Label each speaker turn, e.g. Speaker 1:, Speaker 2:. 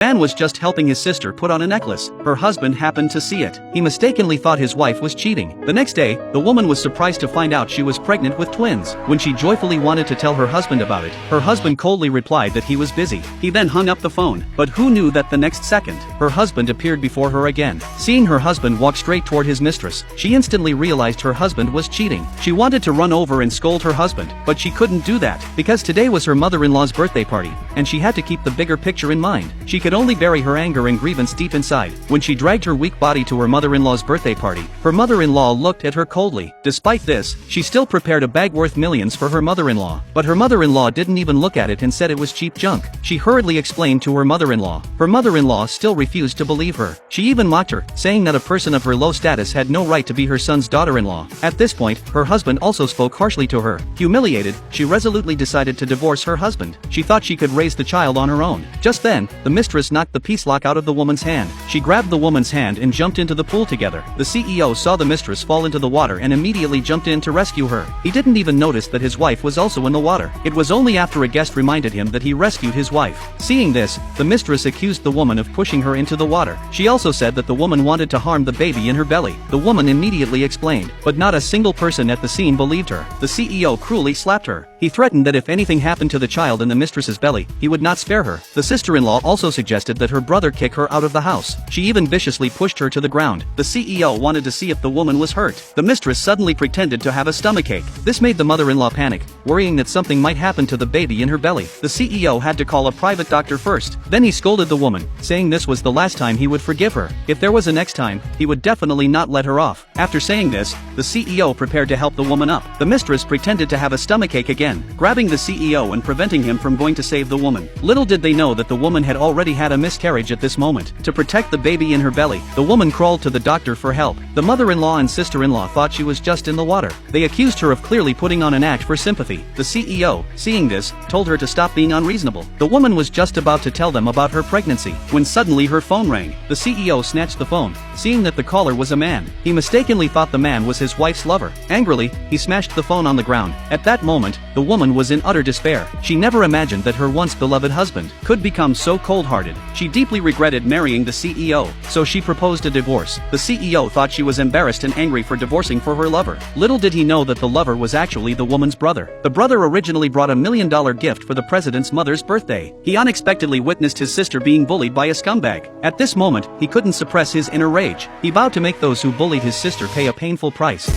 Speaker 1: Man was just helping his sister put on a necklace. Her husband happened to see it. He mistakenly thought his wife was cheating. The next day, the woman was surprised to find out she was pregnant with twins. When she joyfully wanted to tell her husband about it, her husband coldly replied that he was busy. He then hung up the phone. But who knew that the next second, her husband appeared before her again. Seeing her husband walk straight toward his mistress, she instantly realized her husband was cheating. She wanted to run over and scold her husband, but she couldn't do that, because today was her mother-in-law's birthday party, and she had to keep the bigger picture in mind. She could only bury her anger and grievance deep inside. When she dragged her weak body to her mother-in-law's birthday party, her mother-in-law looked at her coldly. Despite this, she still prepared a bag worth millions for her mother-in-law. But her mother-in-law didn't even look at it and said it was cheap junk. She hurriedly explained to her mother-in-law. Her mother-in-law still refused to believe her. She even mocked her, saying that a person of her low status had no right to be her son's daughter-in-law. At this point, her husband also spoke harshly to her. Humiliated, she resolutely decided to divorce her husband. She thought she could raise the child on her own. Just then, the mistress knocked the peace lock out of the woman's hand. She grabbed the woman's hand and jumped into the pool together. The CEO saw the mistress fall into the water and immediately jumped in to rescue her. He didn't even notice that his wife was also in the water. It was only after a guest reminded him that he rescued his wife. Seeing this, the mistress accused the woman of pushing her into the water. She also said that the woman wanted to harm the baby in her belly. The woman immediately explained, but not a single person at the scene believed her. The CEO cruelly slapped her. He threatened that if anything happened to the child in the mistress's belly, he would not spare her. The sister-in-law also suggested that her brother kick her out of the house. She even viciously pushed her to the ground. The CEO wanted to see if the woman was hurt. The mistress suddenly pretended to have a stomachache. This made the mother-in-law panic, worrying that something might happen to the baby in her belly. The CEO had to call a private doctor first. Then he scolded the woman, saying this was the last time he would forgive her. If there was a next time, he would definitely not let her off. After saying this, the CEO prepared to help the woman up. The mistress pretended to have a stomachache again, grabbing the CEO and preventing him from going to save the woman. Little did they know that the woman had already had a miscarriage at this moment. To protect the baby in her belly, the woman crawled to the doctor for help. The mother-in-law and sister-in-law thought she was just in the water. They accused her of clearly putting on an act for sympathy. The CEO, seeing this, told her to stop being unreasonable. The woman was just about to tell them about her pregnancy, when suddenly her phone rang. The CEO snatched the phone, seeing that the caller was a man. He mistakenly thought the man was his wife's lover. Angrily, he smashed the phone on the ground. At that moment, the woman was in utter despair. She never imagined that her once beloved husband could become so cold-hearted. She deeply regretted marrying the CEO, so she proposed a divorce. The CEO thought she was embarrassed and angry for divorcing for her lover. Little did he know that the lover was actually the woman's brother. The brother originally brought $1 million gift for the president's mother's birthday. He unexpectedly witnessed his sister being bullied by a scumbag. At this moment, he couldn't suppress his inner rage. He vowed to make those who bullied his sister pay a painful price.